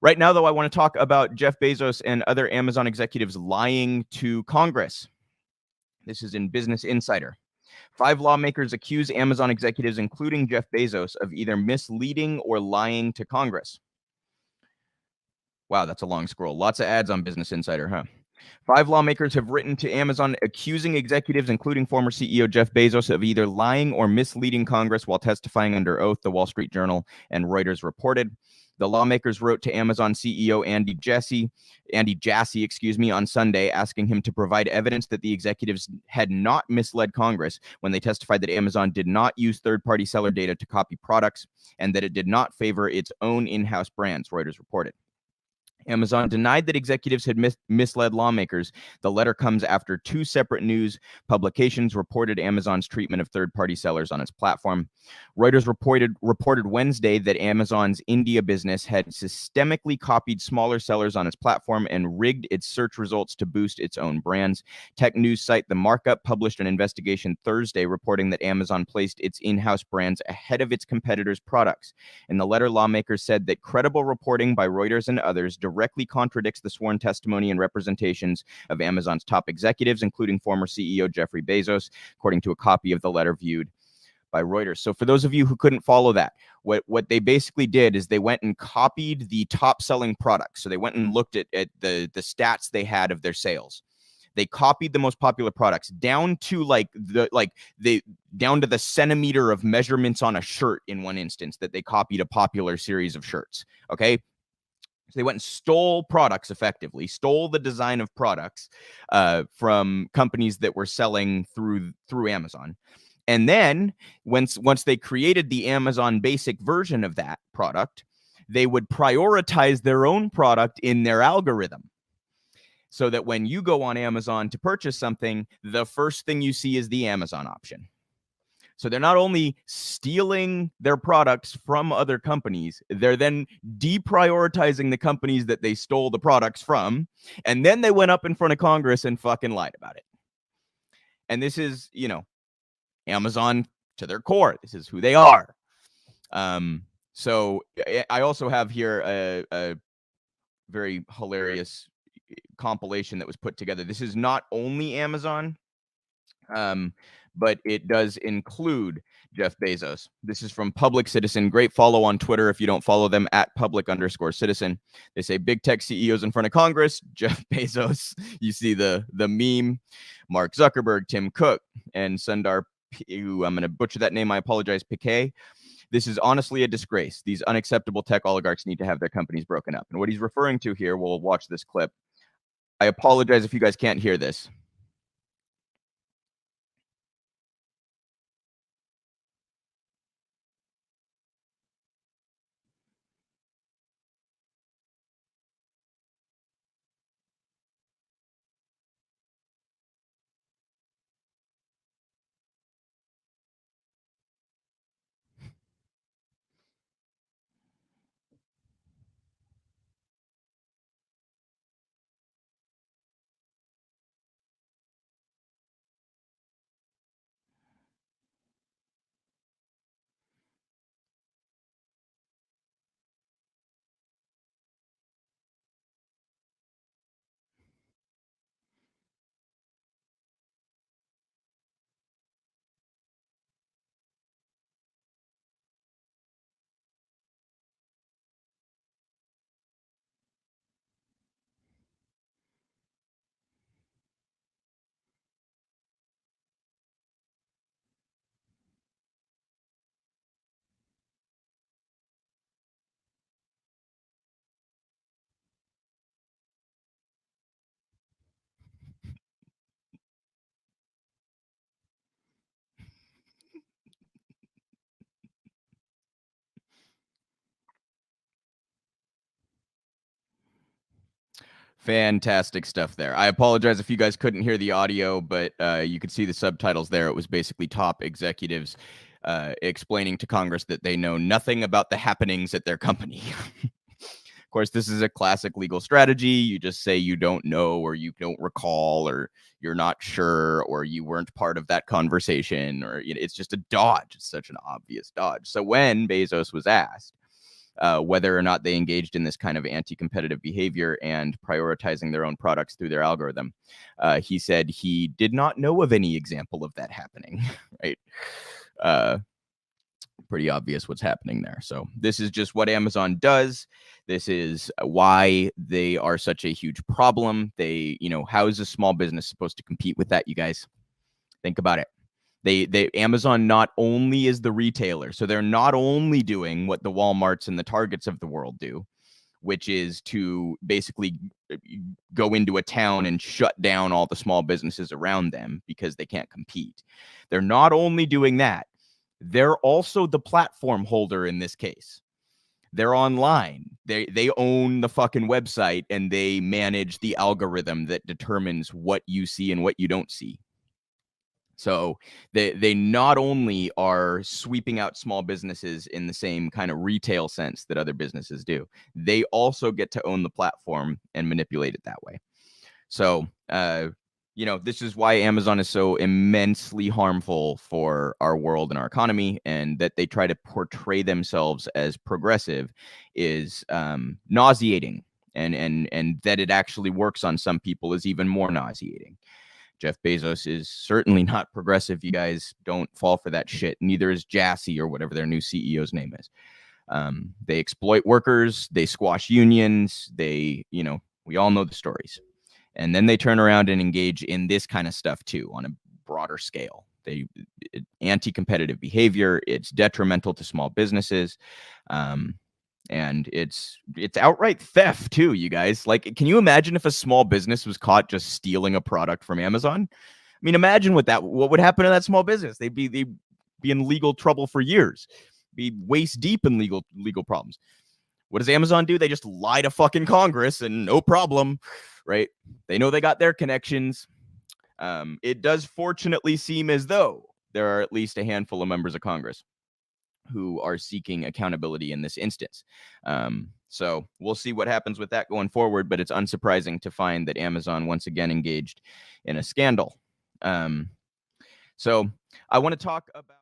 Right now, though, I want to talk about Jeff Bezos and other Amazon executives lying to Congress. This is in Business Insider. 5 lawmakers accuse Amazon executives, including Jeff Bezos, of either misleading or lying to Congress. Wow, that's a long scroll. Lots of ads on Business Insider, huh? 5 lawmakers have written to Amazon accusing executives, including former CEO Jeff Bezos, of either lying or misleading Congress while testifying under oath, the Wall Street Journal and Reuters reported. The lawmakers wrote to Amazon CEO Andy Jassy, on Sunday, asking him to provide evidence that the executives had not misled Congress when they testified that Amazon did not use third-party seller data to copy products and that it did not favor its own in-house brands, Reuters reported. Amazon denied that executives had misled lawmakers. The letter comes after 2 separate news publications reported Amazon's treatment of third-party sellers on its platform. Reuters reported Wednesday that Amazon's India business had systemically copied smaller sellers on its platform and rigged its search results to boost its own brands. Tech news site The Markup published an investigation Thursday reporting that Amazon placed its in-house brands ahead of its competitors' products. In the letter, lawmakers said that credible reporting by Reuters and others directly contradicts the sworn testimony and representations of Amazon's top executives, including former CEO Jeffrey Bezos, according to a copy of the letter viewed by Reuters. So for those of you who couldn't follow that, what they basically did is they went and copied the top selling products. So they went and looked at the stats they had of their sales. They copied the most popular products down to down to the centimeter of measurements on a shirt in one instance that they copied a popular series of shirts. Okay. So they went and stole products, effectively stole the design of products from companies that were selling through Amazon. And then once they created the Amazon basic version of that product, they would prioritize their own product in their algorithm, so that when you go on Amazon to purchase something, the first thing you see is the Amazon option. So they're not only stealing their products from other companies, they're then deprioritizing the companies that they stole the products from. And then they went up in front of Congress and fucking lied about it. And this is, Amazon to their core. This is who they are. So I also have here a very hilarious compilation that was put together. This is not only Amazon, but it does include Jeff Bezos. This is from Public Citizen. Great follow on Twitter if you don't follow them, at public_citizen. They say big tech CEOs in front of Congress. Jeff Bezos. You see the meme. Mark Zuckerberg, Tim Cook, and Sundar, who I'm going to butcher that name, I apologize, Piquet. This is honestly a disgrace. These unacceptable tech oligarchs need to have their companies broken up. And what he's referring to here, we'll watch this clip. I apologize if you guys can't hear this. Fantastic stuff there. I apologize if you guys couldn't hear the audio, but you could see the subtitles there. It was basically top executives explaining to Congress that they know nothing about the happenings at their company. Of course, this is a classic legal strategy. You just say you don't know, or you don't recall, or you're not sure, or you weren't part of that conversation, or it's just a dodge. It's such an obvious dodge. So when Bezos was asked, whether or not they engaged in this kind of anti-competitive behavior and prioritizing their own products through their algorithm. He said he did not know of any example of that happening, right? Pretty obvious what's happening there. So this is just what Amazon does. This is why they are such a huge problem. They, how is a small business supposed to compete with that, you guys? Think about it. Amazon not only is the retailer, so they're not only doing what the Walmarts and the Targets of the world do, which is to basically go into a town and shut down all the small businesses around them because they can't compete. They're not only doing that, they're also the platform holder in this case. They're online. They own the fucking website, and they manage the algorithm that determines what you see and what you don't see. So they not only are sweeping out small businesses in the same kind of retail sense that other businesses do, they also get to own the platform and manipulate it that way. So, this is why Amazon is so immensely harmful for our world and our economy, and that they try to portray themselves as progressive is nauseating, and that it actually works on some people is even more nauseating. Jeff Bezos is certainly not progressive. You guys don't fall for that shit. Neither is Jassy or whatever their new CEO's name is. They exploit workers. They squash unions. We all know the stories. And then they turn around and engage in this kind of stuff too on a broader scale. Anti-competitive behavior. It's detrimental to small businesses. And it's outright theft too, you guys. Like, can you imagine if a small business was caught just stealing a product from Amazon? I mean, imagine what would happen to that small business. They'd be in legal trouble for years, be waist deep in legal problems. What does Amazon do? They just lie to fucking Congress and no problem, right? They know they got their connections. It does fortunately seem as though there are at least a handful of members of Congress who are seeking accountability in this instance. So we'll see what happens with that going forward, but it's unsurprising to find that Amazon once again engaged in a scandal. So I want to talk about